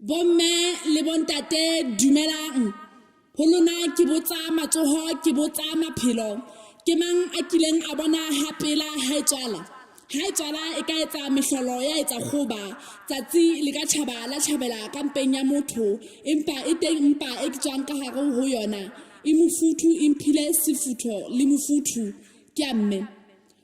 Bomme le bontate dumelang. Ho lona ke botsa matsoho, ke botsa maphelo. Ke mang a kileng a bona hapela ha e tswala? Ha e tswala e ka etsa mehlolo ya etsa kgoba. Tsatsi le ka tjhaba la tjhabela kampeng ya motho. Empa e teng mpa e tswang ka hare ho yona. E mofuthu e mphile sefutho le mofuthu. Ke a mme.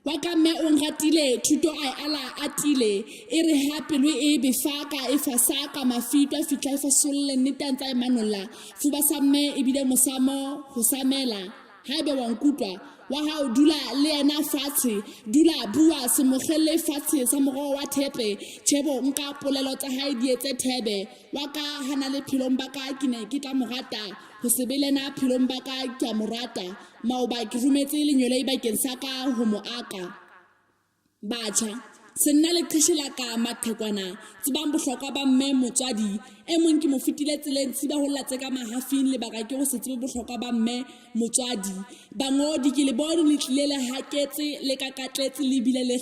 Wa ka mme o nratile thuto a ala atile e re ha pelo e befaka e fasaka mafitwa fitla e fasolle nnetantsa e manolla fuba sa mme e bile mosamo ho samela ha ebe wa nkutwa wa ha o dula le yena fatshe dula bua se mogelle fatshe sa moroho wa thepe tshebo nka polelo tsa hae di etse thebe wa ka hana le phelong ba ka ke ne ke tla morata ho sebelena phelong ba ka ke a morata maoba ke rumetse lenyole bakeng sa ka ho mo aka batjha senna le qhishela ka maqhekwana tsebang bohlokwa ba mme motswadi e mong ke mo fitile tseleng tsiba ho latse ka mahafing le baka ke go se tsebe bohlokwa ba mme motswadi bangodi ke le bone le tlile le haketse le ka katletse le bile le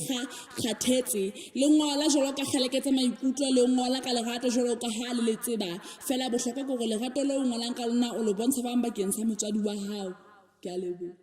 kgathetse le ngola jolo ka kgeleketse maikutlo le ngola ka lerato jolo ka ha le tseba fela bohlokwa ke go lerato le ngolang ka lona o lo bontsha bang bakeng sa motswadi wa hao ke a leboha.